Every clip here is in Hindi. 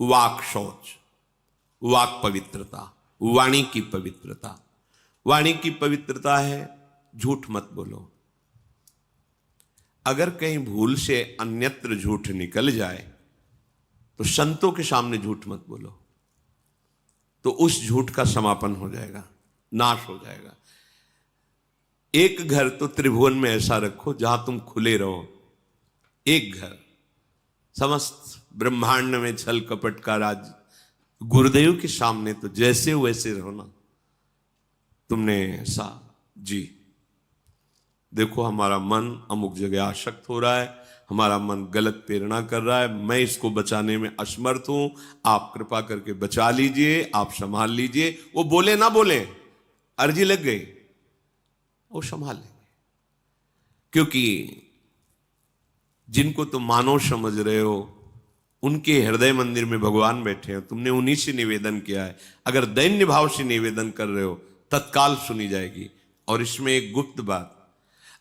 वाक शौच, वाक पवित्रता, वाणी की पवित्रता। वाणी की पवित्रता है झूठ मत बोलो। अगर कहीं भूल से अन्यत्र झूठ निकल जाए तो संतों के सामने झूठ मत बोलो, तो उस झूठ का समापन हो जाएगा, नाश हो जाएगा। एक घर तो त्रिभुवन में ऐसा रखो जहां तुम खुले रहो। एक घर, समस्त ब्रह्मांड में छल कपट का राज, गुरुदेव के सामने तो जैसे वैसे रहो ना। तुमने ऐसा जी देखो, हमारा मन अमुक जगह आसक्त हो रहा है, हमारा मन गलत प्रेरणा कर रहा है, मैं इसको बचाने में असमर्थ हूं, आप कृपा करके बचा लीजिए, आप संभाल लीजिए। वो बोले ना बोले, अर्जी लग गई, वो संभाल लेंगे। क्योंकि जिनको तुम मानव समझ रहे हो उनके हृदय मंदिर में भगवान बैठे हैं, तुमने उन्हीं से निवेदन किया है। अगर दैन्य भाव से निवेदन कर रहे हो तत्काल सुनी जाएगी। और इसमें एक गुप्त बात,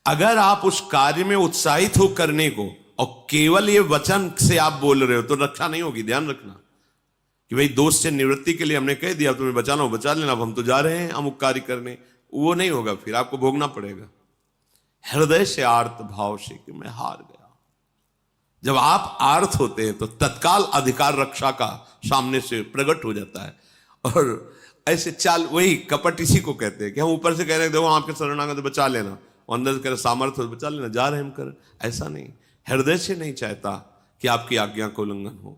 अगर आप उस कार्य में उत्साहित हो करने को और केवल ये वचन से आप बोल रहे हो तो रक्षा नहीं होगी। ध्यान रखना कि भाई दोस्त से निवृत्ति के लिए हमने कह दिया, तुम्हें बचाना हो बचा लेना, अब हम तो जा रहे हैं अमुक कार्य करने, वो नहीं होगा, फिर आपको भोगना पड़ेगा। हृदय से आर्त भाव से कि मैं हार गया। जब आप आर्त होते हैं तो तत्काल अधिकार रक्षा का सामने से प्रकट हो जाता है। और ऐसे चाल, वही कपट इसी को कहते हैं कि हम ऊपर से कह रहे हैं देखो आपके शरणागत बचा लेना, अंदर से कह रहे सामर्थ्य हो बचा लेना, जा रहे हम कर। ऐसा नहीं, हृदय से नहीं चाहता कि आपकी आज्ञा का उल्लंघन हो।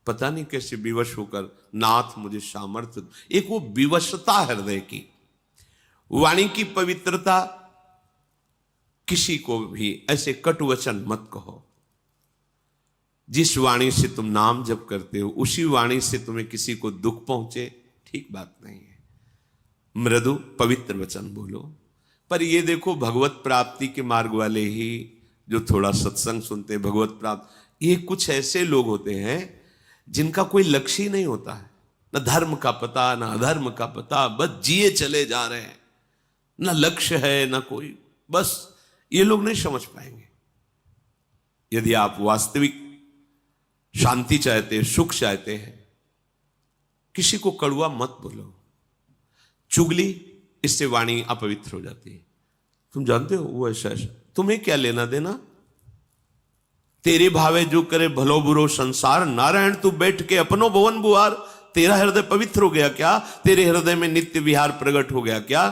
पता नहीं कैसे विवश होकर नाथ मुझे सामर्थ्य, एक वो विवशता हृदय की। वाणी की पवित्रता, किसी को भी ऐसे कटु वचन मत कहो। जिस वाणी से तुम नाम जप करते हो उसी वाणी से तुम्हें किसी को दुख पहुंचे, ठीक बात नहीं है। मृदु पवित्र वचन बोलो। पर ये देखो, भगवत प्राप्ति के मार्ग वाले ही जो थोड़ा सत्संग सुनते हैं, भगवत प्राप्त, ये कुछ ऐसे लोग होते हैं जिनका कोई लक्ष्य ही नहीं होता है, न धर्म का पता न अधर्म का पता, बस जिए चले जा रहे हैं, न लक्ष्य है न कोई, बस ये लोग नहीं समझ पाएंगे। यदि आप वास्तविक शांति चाहते हैं, सुख चाहते हैं, किसी को कड़वा मत बोलो। चुगली, इससे वाणी अपवित्र हो जाती है। तुम जानते हो वो ऐसा ऐसा, तुम्हें क्या लेना देना, तेरे भावे जो करे भलो बुरो संसार, नारायण तू बैठ के अपनो भवन बुहार। तेरा हृदय पवित्र हो गया क्या? तेरे हृदय में नित्य विहार प्रकट हो गया क्या?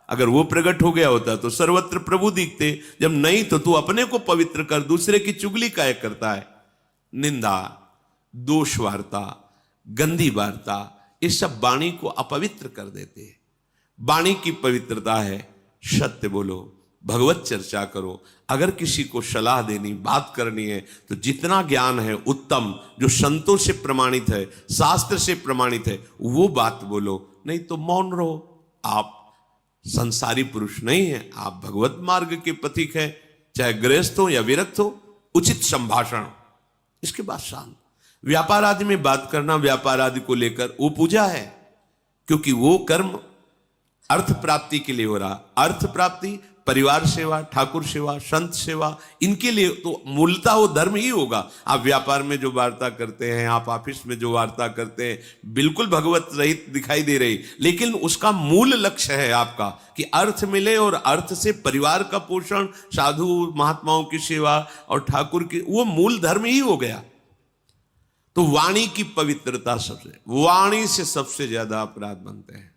अगर वो प्रकट हो गया होता तो सर्वत्र प्रभु दिखते। जब नहीं तो तू अपने को पवित्र कर, दूसरे की चुगली काहे करता है? निंदा, दोष वार्ता, गंदी वार्ता, ये सब वाणी को अपवित्र कर देते हैं। वाणी की पवित्रता है सत्य बोलो, भगवत चर्चा करो। अगर किसी को सलाह देनी, बात करनी है तो जितना ज्ञान है उत्तम, जो संतों से प्रमाणित है, शास्त्र से प्रमाणित है, वो बात बोलो। नहीं तो मौन रहो। आप संसारी पुरुष नहीं है, आप भगवत मार्ग के पथिक है, चाहे गृहस्थ हो या विरक्त हो। उचित संभाषण, इसके बाद शांत। व्यापार आदि में बात करना, व्यापार आदि को लेकर, वो पूजा है, क्योंकि वो कर्म अर्थ प्राप्ति के लिए हो रहा। अर्थ प्राप्ति, परिवार सेवा, ठाकुर सेवा, संत सेवा, इनके लिए तो मूलतः वो धर्म ही होगा। आप व्यापार में जो वार्ता करते हैं, आप ऑफिस में जो वार्ता करते हैं, बिल्कुल भगवत रहित दिखाई दे रही, लेकिन उसका मूल लक्ष्य है आपका कि अर्थ मिले, और अर्थ से परिवार का पोषण, साधु महात्माओं की सेवा और ठाकुर की, वो मूल धर्म ही हो गया। तो वाणी की पवित्रता, सबसे वाणी से सबसे ज्यादा अपराध बनते हैं।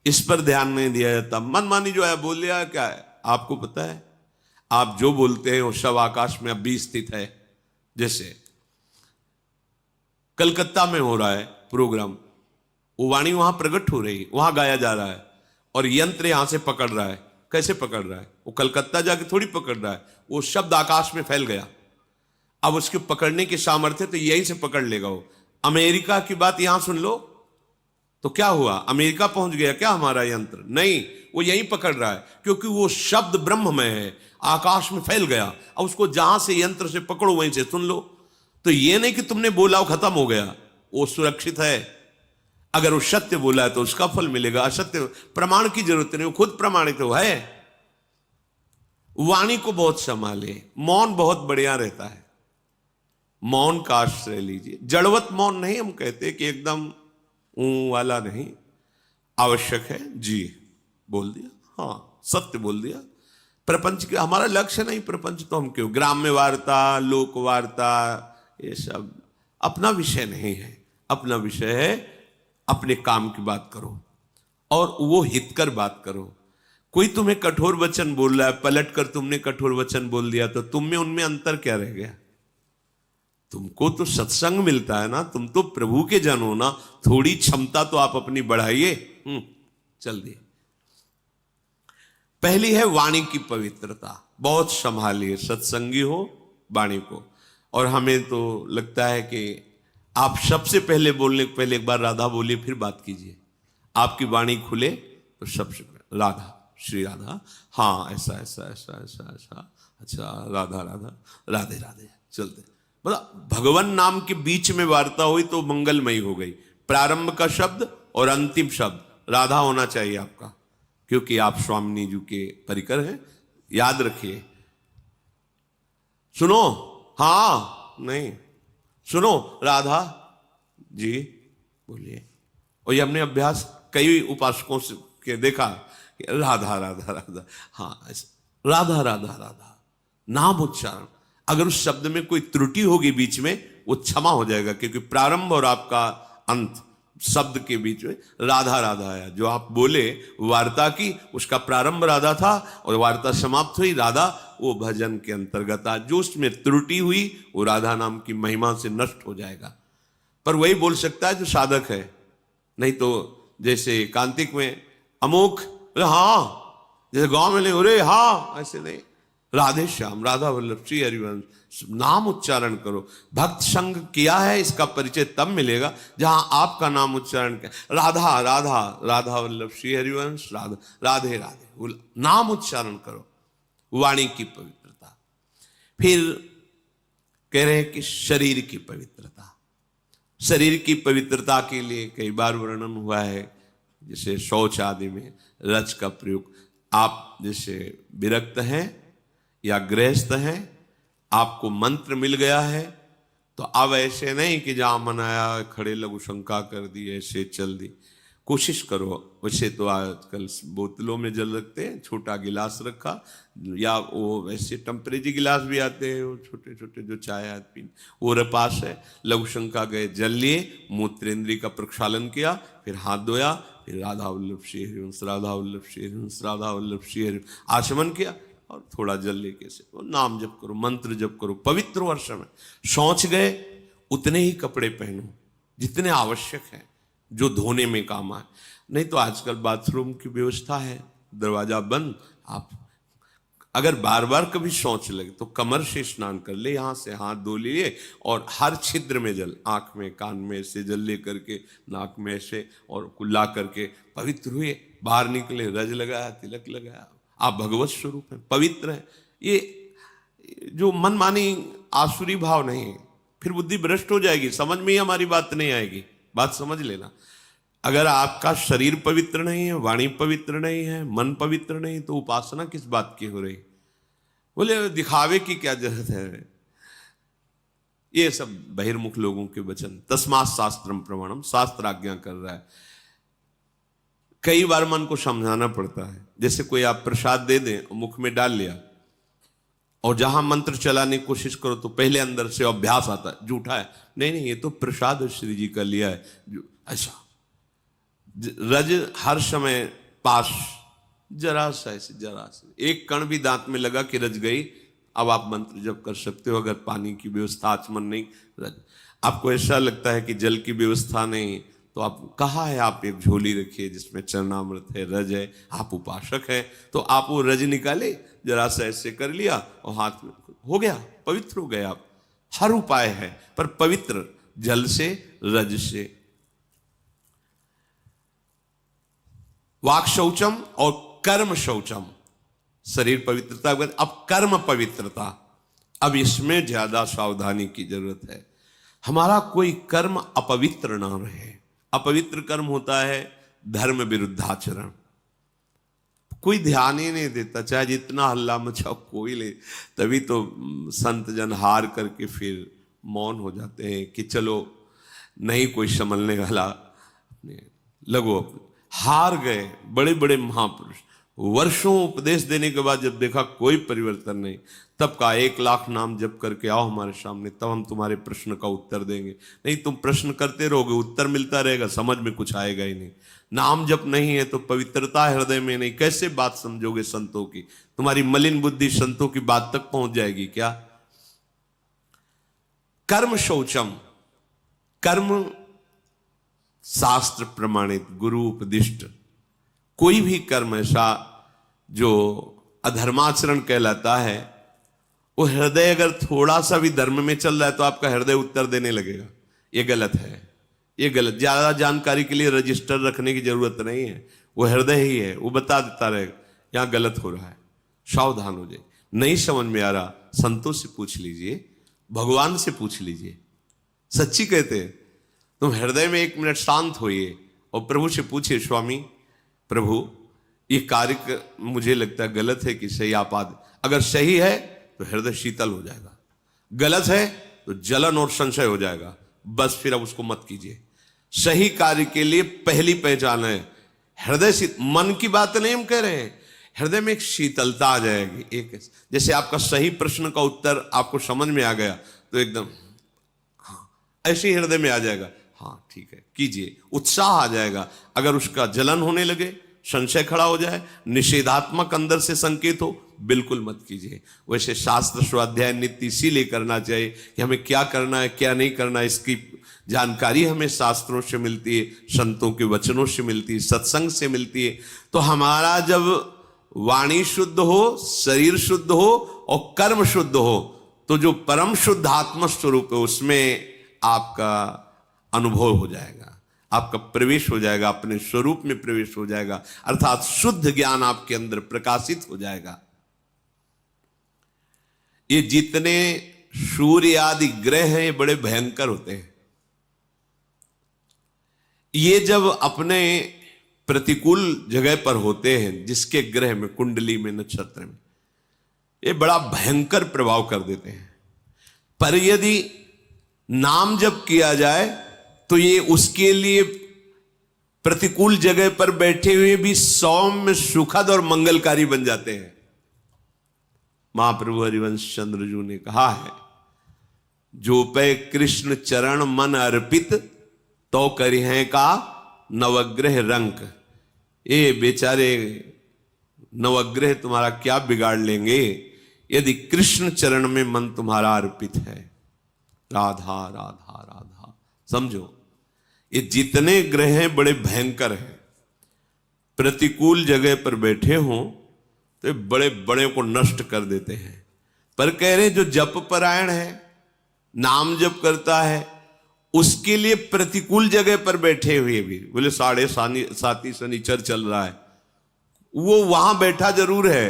इस पर ध्यान नहीं दिया जाता। मनमानी जो है बोल लिया, क्या है आपको पता है? आप जो बोलते हैं वो सब आकाश में अभी स्थित है। जैसे कलकत्ता में हो रहा है प्रोग्राम, वो वाणी वहां प्रकट हो रही, वहां गाया जा रहा है, और यंत्र यहां से पकड़ रहा है। कैसे पकड़ रहा है? वो कलकत्ता जाके थोड़ी पकड़ रहा है, वो शब्द आकाश में फैल गया। अब उसके पकड़ने की सामर्थ्य तो यहीं से पकड़ लेगा वो। अमेरिका की बात यहां सुन लो तो क्या हुआ? अमेरिका पहुंच गया क्या हमारा यंत्र? नहीं, वो यहीं पकड़ रहा है, क्योंकि वो शब्द ब्रह्म में है, आकाश में फैल गया। अब उसको जहां से यंत्र से पकड़ो वहीं से सुन लो। तो ये नहीं कि तुमने बोला वो खत्म हो गया, वो सुरक्षित है। अगर वो सत्य बोला है तो उसका फल मिलेगा, असत्य प्रमाण की जरूरत नहीं, वो खुद प्रमाणित है। वाणी को बहुत संभाले। मौन बहुत बढ़िया रहता है। मौन का आश्रय लीजिए। जड़वत मौन नहीं हम कहते कि एकदम वाला नहीं, आवश्यक है जी, बोल दिया, हाँ सत्य बोल दिया। प्रपंच के हमारा लक्ष्य नहीं, प्रपंच तो हम क्यों, ग्राम्य वार्ता, लोक वार्ता, ये सब अपना विषय नहीं है। अपना विषय है अपने काम की बात करो और वो हितकर बात करो। कोई तुम्हें कठोर वचन बोल रहा है, पलट कर तुमने कठोर वचन बोल दिया तो तुम में उनमें अंतर क्या रह गया? तुमको तो सत्संग मिलता है ना, तुम तो प्रभु के जन हो ना, थोड़ी क्षमता तो आप अपनी बढ़ाइए। चल दिए। पहली है वाणी की पवित्रता, बहुत संभालिए, सत्संगी हो वाणी को। और हमें तो लगता है कि आप सबसे पहले बोलने के पहले एक बार राधा बोलिए, फिर बात कीजिए। आपकी वाणी खुले तो सबसे पहले राधा, श्री राधा, हाँ ऐसा ऐसा ऐसा ऐसा ऐसा, अच्छा राधा राधा, राधे राधे, चलते। मतलब भगवान नाम के बीच में वार्ता हुई तो मंगलमयी हो गई। प्रारंभ का शब्द और अंतिम शब्द राधा होना चाहिए आपका, क्योंकि आप स्वामिनी जी के परिकर हैं, याद रखिए। सुनो, हाँ नहीं, सुनो राधा जी बोलिए। और ये हमने अभ्यास कई उपासकों से के देखा, राधा राधा राधा, हाँ ऐसा राधा राधा राधा, नाम उच्चारण। अगर उस शब्द में कोई त्रुटि होगी बीच में, वो क्षमा हो जाएगा, क्योंकि प्रारंभ और आपका अंत शब्द के बीच में राधा राधा आया। जो आप बोले वार्ता की, उसका प्रारंभ राधा था और वार्ता समाप्त हुई राधा, वो भजन के अंतर्गत आ। जो उसमें त्रुटि हुई वो राधा नाम की महिमा से नष्ट हो जाएगा। पर वही बोल सकता है जो साधक है, नहीं तो जैसे कांतिक में अमोक, हाँ, जैसे गांव में नहीं, अरे हाँ, ऐसे नहीं। राधे श्याम, राधा वल्लभ, श्री हरिवंश, नाम उच्चारण करो। भक्त संग किया है इसका परिचय तब मिलेगा जहां आपका नाम उच्चारण किया। राधा राधा, राधा वल्लभ, श्री हरिवंश, राधा राधे राधे, नाम उच्चारण करो। वाणी की पवित्रता। फिर कह रहे हैं कि शरीर की पवित्रता। शरीर की पवित्रता के लिए कई बार वर्णन हुआ है, जैसे शौच आदि में रज का प्रयोग। आप जैसे विरक्त हैं या गृहस्थ हैं, आपको मंत्र मिल गया है, तो अब ऐसे नहीं कि जहां मन आया खड़े लघु शंका कर दी, ऐसे चल दी। कोशिश करो। वैसे तो आजकल बोतलों में जल रखते हैं, छोटा गिलास रखा, या वो वैसे टेम्परेरी गिलास भी आते हैं, वो छोटे छोटे जो चाय आदि पीने, वो पास है। लघु शंका गए, जल लिए, मूत्रेंद्री का प्रक्षालन किया, फिर हाथ धोया, फिर राधा वल्लभ श्री हरिवंश, राधा वल्लभ श्री हरिवंश, राधा वल्लभ श्री हरिवंश, आचमन किया और थोड़ा जल लेके से नाम जप करो, मंत्र जप करो। पवित्र वर्ष में शौच गए, उतने ही कपड़े पहनो जितने आवश्यक हैं, जो धोने में काम आए। नहीं तो आजकल बाथरूम की व्यवस्था है, दरवाजा बंद, आप अगर बार बार कभी शौच लगे तो कमर से स्नान कर ले, यहां से हाथ धो लिए और हर छिद्र में जल, आंख में कान में से जल ले करके, नाक में से, और कुल्ला करके पवित्र हुए, बाहर निकले, रज लगाया, तिलक लगाया, आप भगवत स्वरूप हैं, पवित्र हैं। ये जो मनमानी आसुरी भाव नहीं है, फिर बुद्धि भ्रष्ट हो जाएगी, समझ में ही हमारी बात नहीं आएगी। बात समझ लेना। अगर आपका शरीर पवित्र नहीं है, वाणी पवित्र नहीं है, मन पवित्र नहीं, तो उपासना किस बात की हो रही? बोले दिखावे की क्या जरूरत है? ये सब बहिर्मुख लोगों के वचन। तस्मात् शास्त्रम प्रमाणम, शास्त्र आज्ञा कर रहा है। कई बार मन को समझाना पड़ता है। जैसे कोई आप प्रसाद दे दें और मुख में डाल लिया, और जहां मंत्र चलाने की कोशिश करो तो पहले अंदर से अभ्यास आता है, झूठा है, नहीं नहीं ये तो प्रसाद श्री जी का लिया है, ऐसा रज हर समय पास, जरा सा ऐसे, जरा सा एक कण भी दांत में लगा कि रज गई। अब आप मंत्र जप कर सकते हो। अगर पानी की व्यवस्था, आचमन नहीं, रज, आपको ऐसा लगता है कि जल की व्यवस्था नहीं, तो आप कहा है, आप एक झोली रखिए जिसमें चरणामृत है, रज है, आप उपासक हैं, तो आप वो रज निकाले, जरा सा ऐसे कर लिया और हाथ में हो गया, पवित्र हो गए आप। हर उपाय है, पर पवित्र जल से, रज से। वाक शौचम और कर्म शौचम, शरीर पवित्रता। अब कर्म पवित्रता, अब इसमें ज्यादा सावधानी की जरूरत है। हमारा कोई कर्म अपवित्र ना रहे। अपवित्र कर्म होता है धर्म विरुद्धाचरण। कोई ध्यान ही नहीं देता, चाहे जितना हल्ला मचाओ कोई ले। तभी तो संत जन हार करके फिर मौन हो जाते हैं कि चलो नहीं कोई संभलने वाला, अपने लगो, हार गए। बड़े बड़े महापुरुष वर्षों उपदेश देने के बाद जब देखा कोई परिवर्तन नहीं, तब का 1,00,000 नाम जप करके आओ हमारे सामने, तब हम तुम्हारे प्रश्न का उत्तर देंगे। नहीं तुम प्रश्न करते रहोगे, उत्तर मिलता रहेगा, समझ में कुछ आएगा ही नहीं। नाम जप नहीं है तो पवित्रता हृदय में नहीं, कैसे बात समझोगे संतों की? तुम्हारी मलिन बुद्धि संतों की बात तक पहुंच जाएगी क्या? कर्म शौचम, कर्म शास्त्र प्रमाणित, गुरु उपदिष्ट कोई भी कर्म ऐसा जो अधर्माचरण कहलाता है, वो हृदय अगर थोड़ा सा भी धर्म में चल रहा है तो आपका हृदय उत्तर देने लगेगा। ये गलत है, ये गलत। ज्यादा जानकारी के लिए रजिस्टर रखने की जरूरत नहीं है, वो हृदय ही है, वो बता देता रहेगा यहां गलत हो रहा है, सावधान हो जाए। नहीं समझ में आ रहा, संतों से पूछ लीजिए, भगवान से पूछ लीजिए। सच्ची कहते हैं, तुम हृदय में 1 मिनट शांत होइए और प्रभु से पूछिए, स्वामी प्रभु ये कार्य मुझे लगता है गलत है कि सही, आप अगर सही है तो हृदय शीतल हो जाएगा, गलत है तो जलन और संशय हो जाएगा। बस फिर अब उसको मत कीजिए। सही कार्य के लिए पहली पहचान है हृदय शीत। मन की बात नहीं हम कह रहे हैं, हृदय में एक शीतलता आ जाएगी। एक जैसे आपका सही प्रश्न का उत्तर आपको समझ में आ गया तो एकदम हाँ ऐसे ही हृदय में आ जाएगा, हाँ ठीक है कीजिए, उत्साह आ जाएगा। अगर उसका जलन होने लगे, संशय खड़ा हो जाए, निषेधात्मक अंदर से संकेत हो, बिल्कुल मत कीजिए। वैसे शास्त्र स्वाध्याय नित्य इसीलिए करना चाहिए कि हमें क्या करना है क्या नहीं करना है, इसकी जानकारी हमें शास्त्रों से मिलती है, संतों के वचनों से मिलती है, सत्संग से मिलती है। तो हमारा जब वाणी शुद्ध हो, शरीर शुद्ध हो और कर्म शुद्ध हो, तो जो परम शुद्ध आत्म स्वरूप है उसमें आपका अनुभव हो जाएगा, आपका प्रवेश हो जाएगा, अपने स्वरूप में प्रवेश हो जाएगा, अर्थात शुद्ध ज्ञान आपके अंदर प्रकाशित हो जाएगा। ये जितने सूर्य आदि ग्रह हैं ये बड़े भयंकर होते हैं। ये जब अपने प्रतिकूल जगह पर होते हैं, जिसके ग्रह में, कुंडली में, नक्षत्र में, ये बड़ा भयंकर प्रभाव कर देते हैं। पर यदि नाम जप किया जाए तो ये उसके लिए प्रतिकूल जगह पर बैठे हुए भी सौम्य, सुखद और मंगलकारी बन जाते हैं। महाप्रभु हरिवंश चंद्र जी ने कहा है, जो पे कृष्ण चरण मन अर्पित तो करिहें का नवग्रह रंक। ये बेचारे नवग्रह तुम्हारा क्या बिगाड़ लेंगे यदि कृष्ण चरण में मन तुम्हारा अर्पित है। राधा राधा राधा, समझो ये जितने ग्रह हैं बड़े भयंकर हैं। प्रतिकूल जगह पर बैठे हों तो बड़े बड़े को नष्ट कर देते हैं। पर कह रहे जो जप परायण है, नाम जप करता है, उसके लिए प्रतिकूल जगह पर बैठे हुए भी, बोले 7.5 शनिचर चल रहा है, वो वहां बैठा जरूर है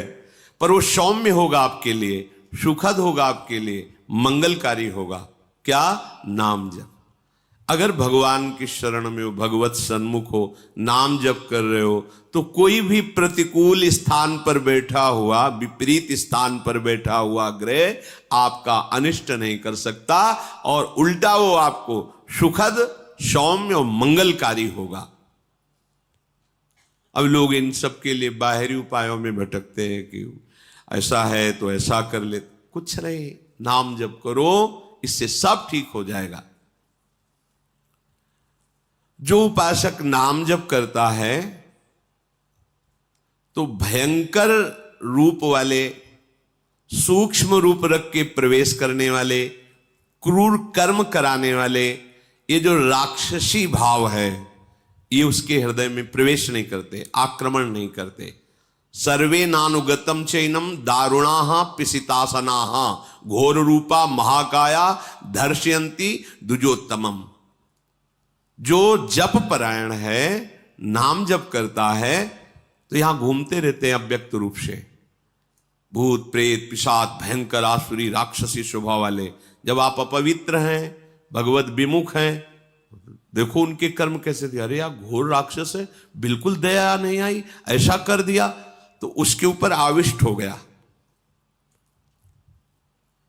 पर वो सौम्य होगा आपके लिए, सुखद होगा आपके लिए, मंगलकारी होगा। क्या? नाम जप। अगर भगवान की शरण में हो, भगवत सन्मुख हो, नाम जप कर रहे हो, तो कोई भी प्रतिकूल स्थान पर बैठा हुआ, विपरीत स्थान पर बैठा हुआ ग्रह आपका अनिष्ट नहीं कर सकता, और उल्टा वो आपको सुखद, सौम्य और मंगलकारी होगा। अब लोग इन सब के लिए बाहरी उपायों में भटकते हैं कि ऐसा है तो ऐसा कर ले। कुछ नहीं, नाम जप करो, इससे सब ठीक हो जाएगा। जो उपासक नाम जप करता है तो भयंकर रूप वाले, सूक्ष्म रूप रख के प्रवेश करने वाले, क्रूर कर्म कराने वाले, ये जो राक्षसी भाव है, ये उसके हृदय में प्रवेश नहीं करते, आक्रमण नहीं करते। सर्वे नानुगतम चैनम दारुणाहा पिसितासनाहा घोर रूपा महाकाया दर्शयंती द्विजोत्तमम। जो जप परायण है, नाम जप करता है, तो यहां घूमते रहते हैं अव्यक्त रूप से भूत प्रेत पिशाच, भयंकर आसुरी राक्षसी स्वभाव वाले। जब आप अपवित्र हैं, भगवत विमुख हैं, देखो उनके कर्म कैसे दिया। अरे यार घोर राक्षस है, बिल्कुल दया नहीं आई, ऐसा कर दिया, तो उसके ऊपर आविष्ट हो गया।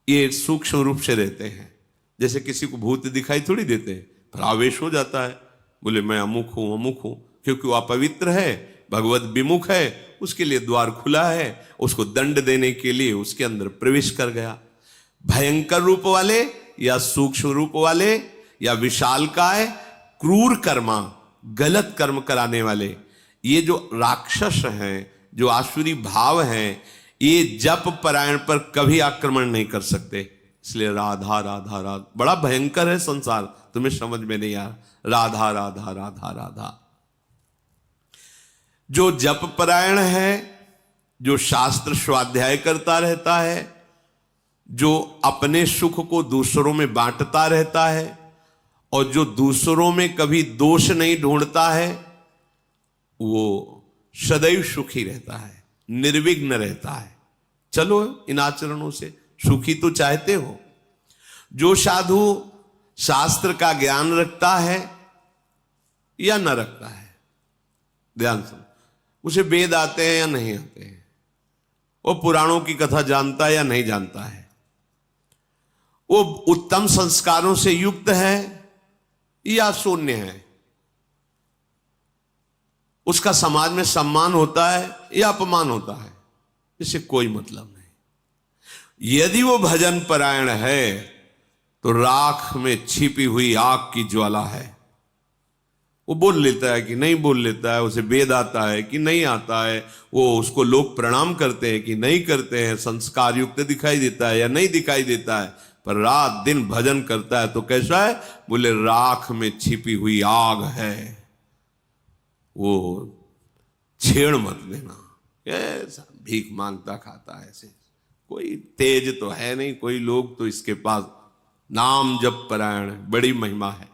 ये सूक्ष्म रूप से रहते हैं, जैसे किसी को भूत दिखाई थोड़ी देते हैं, पर आवेश हो जाता है, बोले मैं अमुक हूं, क्योंकि वो अपवित्र है, भगवत विमुख है, उसके लिए द्वार खुला है, उसको दंड देने के लिए उसके अंदर प्रवेश कर गया। भयंकर रूप वाले या सूक्ष्म रूप वाले या विशालकाय, क्रूर कर्मा, गलत कर्म कराने वाले, ये जो राक्षस हैं, जो आसुरी भाव हैं, ये जप परायण पर कभी आक्रमण नहीं कर सकते। इसलिए राधा राधा राधा बड़ा भयंकर है संसार, तुम्हें समझ में नहीं आ रहा। राधा राधा राधा राधा। जो जप परायण है, जो शास्त्र स्वाध्याय करता रहता है, जो अपने सुख को दूसरों में बांटता रहता है, और जो दूसरों में कभी दोष नहीं ढूंढता है, वो सदैव सुखी रहता है, निर्विघ्न रहता है। चलो इन आचरणों से सुखी तो चाहते हो। जो साधु शास्त्र का ज्ञान रखता है या न रखता है, ध्यान सुनो, उसे वेद आते हैं या नहीं आते हैं, वो पुराणों की कथा जानता है या नहीं जानता है, वो उत्तम संस्कारों से युक्त है या शून्य है, उसका समाज में सम्मान होता है या अपमान होता है, इससे कोई मतलब नहीं। यदि वो भजन परायण है तो राख में छिपी हुई आग की ज्वाला है। वो बोल लेता है कि नहीं बोल लेता है, उसे वेद आता है कि नहीं आता है, वो उसको लोग प्रणाम करते हैं कि नहीं करते हैं, संस्कार युक्त दिखाई देता है या नहीं दिखाई देता है, पर रात दिन भजन करता है तो कैसा है? बोले राख में छिपी हुई आग है, वो छेड़ मत देना। ऐसा भीख मांगता खाता है, ऐसे कोई तेज तो है नहीं, कोई लोग तो इसके पास नाम जप परायण, बड़ी महिमा है।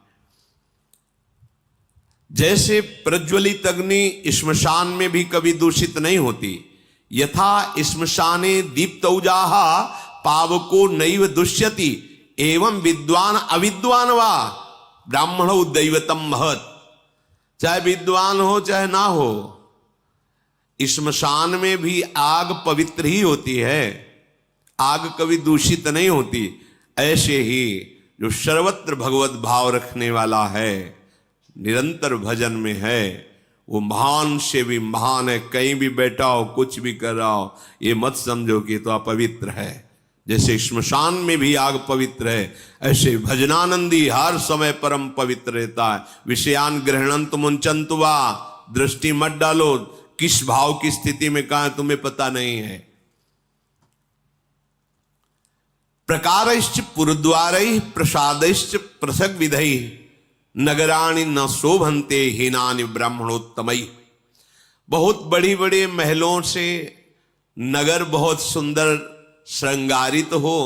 जैसे प्रज्वलित अग्नि श्मशान में भी कभी दूषित नहीं होती, यथा श्मशाने दीप्तौजाहा पावको नैव दुष्यति, एवं विद्वान अविद्वान वा ब्राह्मणो दैवतम महत्। चाहे विद्वान हो चाहे ना हो, श्मशान में भी आग पवित्र ही होती है, आग कभी दूषित नहीं होती। ऐसे ही जो सर्वत्र भगवत भाव रखने वाला है, निरंतर भजन में है, वो महान से भी महान है। कहीं भी बैठा हो, कुछ भी कर रहा हो, ये मत समझो कि तो अपवित्र है। जैसे श्मशान में भी आग पवित्र है, ऐसे भजनानंदी हर समय परम पवित्र रहता है। विषयान ग्रहणंत मुंचंतु वा, दृष्टि मत डालो, किस भाव की स्थिति में कहा है तुम्हें पता नहीं है। प्रकारश्च पुरद्वारैः प्रसादैश्च पृथग् विधैः, नगराणि न शोभन्ते हीनानि ब्राह्मणोत्तमैः। बहुत बड़ी बड़ी महलों से नगर बहुत सुंदर श्रृंगारित हो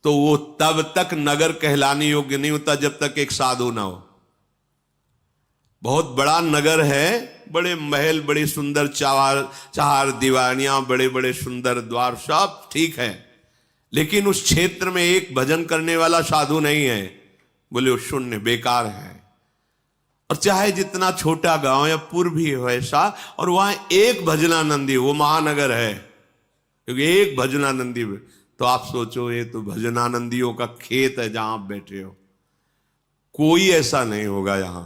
तो वो तब तक नगर कहलाने योग्य नहीं होता जब तक एक साधु ना हो। बहुत बड़ा नगर है, बड़े महल, बड़ी सुंदर चार दीवानियां, बड़े बड़े सुंदर द्वार, सब ठीक है, लेकिन उस क्षेत्र में एक भजन करने वाला साधु नहीं है, बोले वो शून्य, बेकार है। और चाहे जितना छोटा गांव या पुर भी हो ऐसा, और वहां एक भजनानंदी, वो महानगर है, क्योंकि एक भजनानंदी, तो आप सोचो ये तो भजनानंदियों का खेत है जहां आप बैठे हो। कोई ऐसा नहीं होगा यहां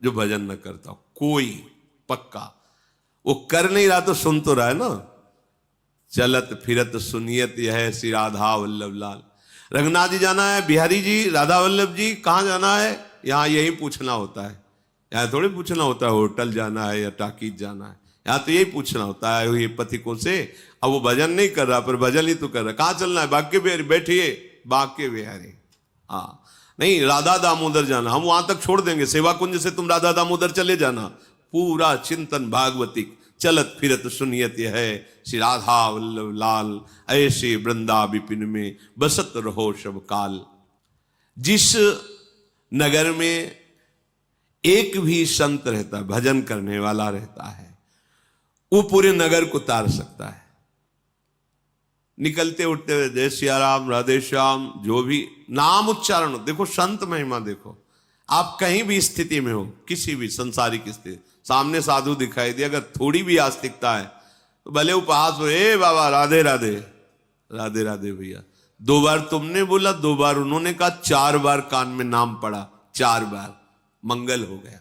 जो भजन न करता हो, कोई पक्का। वो कर नहीं रहा तो सुन तो रहा है ना। चलत फिरत सुनियत यह श्री राधा वल्लभ लाल। रघुनाथ जी जाना है, बिहारी जी, राधा वल्लभ जी कहाँ जाना है, यहाँ यही पूछना होता है। यहाँ थोड़ी पूछना होता है होटल जाना है या टाकीज जाना है, यहाँ तो यही पूछना होता है ये पथिकों से। अब वो भजन नहीं कर रहा पर भजन ही तो कर रहा। कहाँ चलना है? बांके बिहारी। बैठिए, बांके बिहारी। हाँ नहीं, राधा दामोदर जाना, हम वहां तक छोड़ देंगे, सेवा कुंज से तुम राधा दामोदर चले जाना। पूरा चिंतन भागवतिक, चलत फिरत सुनियत है श्री राधा वल्लभ लाल, ऐसे वृंदा विपिन में बसत रहो सब काल। जिस नगर में एक भी संत रहता है, भजन करने वाला रहता है, वो पूरे नगर को तार सकता है। निकलते उठते हुए जय सिया राम, राधे श्याम, जो भी नाम उच्चारण, देखो संत महिमा देखो। आप कहीं भी स्थिति में हो, किसी भी संसारिक स्थिति, सामने साधु दिखाई दे, अगर थोड़ी भी आस्तिकता है तो भले उपहास हो, ए बाबा राधे राधे, राधे राधे भैया, 2 बार तुमने बोला, 2 बार उन्होंने कहा, 4 बार कान में नाम पड़ा, 4 बार मंगल हो गया।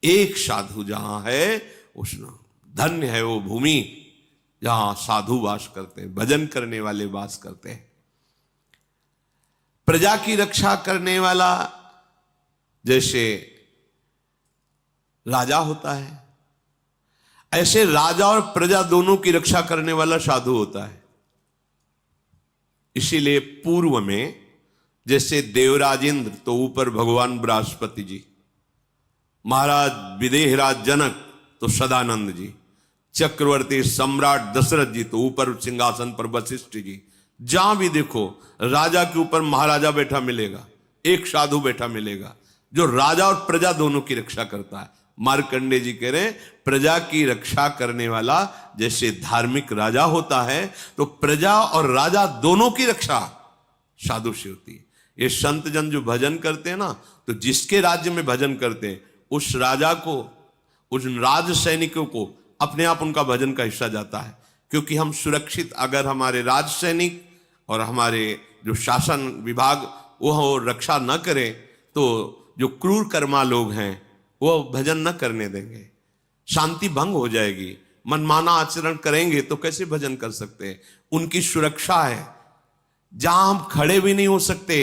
एक साधु जहां है उसने, धन्य है वो भूमि जहां साधु वास करते हैं, भजन करने वाले वास करते हैं। प्रजा की रक्षा करने वाला जैसे राजा होता है, ऐसे राजा और प्रजा दोनों की रक्षा करने वाला साधु होता है। इसीलिए पूर्व में जैसे देवराज इंद्र तो ऊपर भगवान बृहस्पति जी, महाराज विदेहराज जनक तो सदानंद जी, चक्रवर्ती सम्राट दशरथ जी तो ऊपर सिंहासन पर वशिष्ठ जी। जहां भी देखो राजा के ऊपर महाराजा बैठा मिलेगा, एक साधु बैठा मिलेगा जो राजा और प्रजा दोनों की रक्षा करता है। मार्कंडे जी कह रहे हैं प्रजा की रक्षा करने वाला जैसे धार्मिक राजा होता है, तो प्रजा और राजा दोनों की रक्षा साधु से होती है। ये संत जन जो भजन करते हैं ना, तो जिसके राज्य में भजन करते हैं उस राजा को, उस राज सैनिकों को अपने आप उनका भजन का हिस्सा जाता है। क्योंकि हम सुरक्षित, अगर हमारे राज सैनिक और हमारे जो शासन विभाग वो रक्षा न करें तो जो क्रूर कर्मा लोग हैं वो भजन न करने देंगे, शांति भंग हो जाएगी, मनमाना आचरण करेंगे तो कैसे भजन कर सकते हैं। उनकी सुरक्षा है, जहां हम खड़े भी नहीं हो सकते,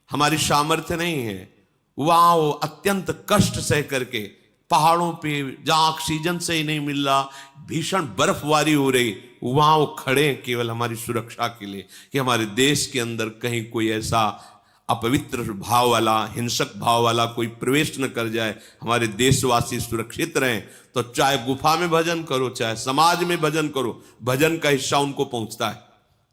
हमारी सामर्थ्य नहीं है, वहां वो अत्यंत कष्ट सह करके पहाड़ों पे जहां ऑक्सीजन सही नहीं मिल रहा, भीषण बर्फबारी हो रही, वहां वो खड़े हैं केवल हमारी सुरक्षा के लिए कि हमारे देश के अंदर कहीं कोई ऐसा अपवित्र भाव वाला, हिंसक भाव वाला कोई प्रवेश न कर जाए, हमारे देशवासी सुरक्षित रहें। तो चाहे गुफा में भजन करो, चाहे समाज में भजन करो, भजन का हिस्सा उनको पहुंचता है,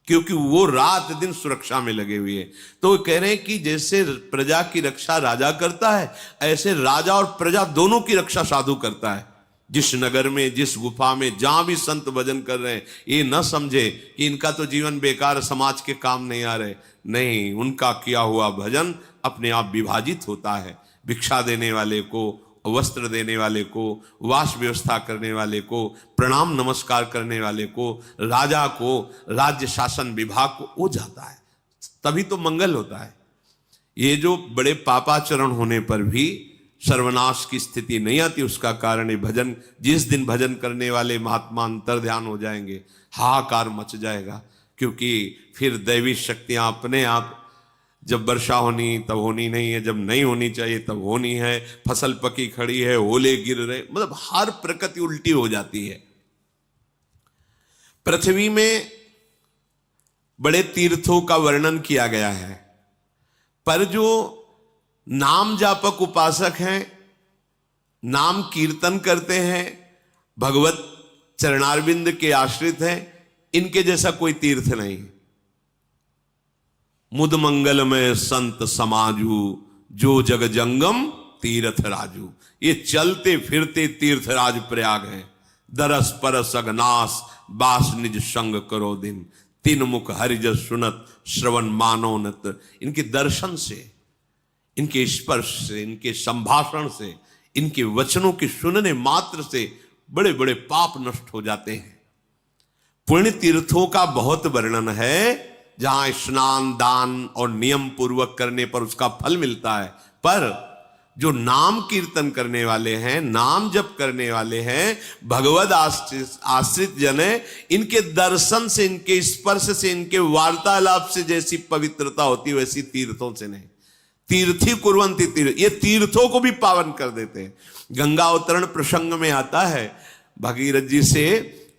क्योंकि वो रात दिन सुरक्षा में लगे हुए हैं। तो वो कह रहे हैं कि जैसे प्रजा की रक्षा राजा करता है, ऐसे राजा और प्रजा दोनों की रक्षा साधु करता है। जिस नगर में, जिस गुफा में, जहां भी संत भजन कर रहे हैं, ये न समझे कि इनका तो जीवन बेकार, समाज के काम नहीं आ रहे। नहीं, उनका किया हुआ भजन अपने आप विभाजित होता है। भिक्षा देने वाले को, वस्त्र देने वाले को, वास व्यवस्था करने वाले को, प्रणाम नमस्कार करने वाले को, राजा को, राज्य शासन विभाग को वो जाता है, तभी तो मंगल होता है। ये जो बड़े पापाचरण होने पर भी सर्वनाश की स्थिति नहीं आती, उसका कारण है भजन। जिस दिन भजन करने वाले महात्मा अंतर ध्यान हो जाएंगे, हाहाकार मच जाएगा, क्योंकि फिर दैवी शक्तियां अपने आप, जब वर्षा होनी तब होनी नहीं है, जब नहीं होनी चाहिए तब होनी है, फसल पकी खड़ी है, ओले गिर रहे, मतलब हर प्रकृति उल्टी हो जाती है। पृथ्वी में बड़े तीर्थों का वर्णन किया गया है, पर जो नाम जापक उपासक हैं, नाम कीर्तन करते हैं, भगवत चरणारविंद के आश्रित हैं, इनके जैसा कोई तीर्थ नहीं। मुद मंगल में संत समाजू, जो जग जंगम तीर्थ राजू। ये चलते फिरते तीर्थराज प्रयाग हैं। दरस परस अगनास, बास निज संग करो दिन, तीन मुख हरिजस सुनत, श्रवण मानोनत। इनके दर्शन से, इनके स्पर्श से, इनके संभाषण से, इनके वचनों के सुनने मात्र से बड़े बड़े पाप नष्ट हो जाते हैं। पुण्य तीर्थों का बहुत वर्णन है, जहां स्नान, दान और नियम पूर्वक करने पर उसका फल मिलता है। पर जो नाम कीर्तन करने वाले हैं, नाम जप करने वाले हैं, भगवद आश्रित जन है, इनके दर्शन से, इनके स्पर्श से, इनके वार्तालाप से जैसी पवित्रता होती है, वैसी तीर्थों से नहीं। तीर्थी कुर्वन्ति तीर्थ, ये तीर्थों को भी पावन कर देते हैं। गंगा अवतरण प्रसंग में आता है, भगीरथ जी से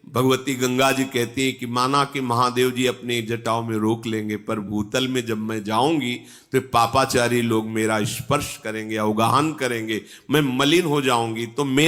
भगवती गंगा जी कहती है कि माना कि महादेव जी अपने जटाओं में रोक लेंगे, पर भूतल में जब मैं जाऊंगी तो पापाचारी लोग मेरा स्पर्श करेंगे, अवगाहन करेंगे, मैं मलिन हो जाऊंगी, तो मेरे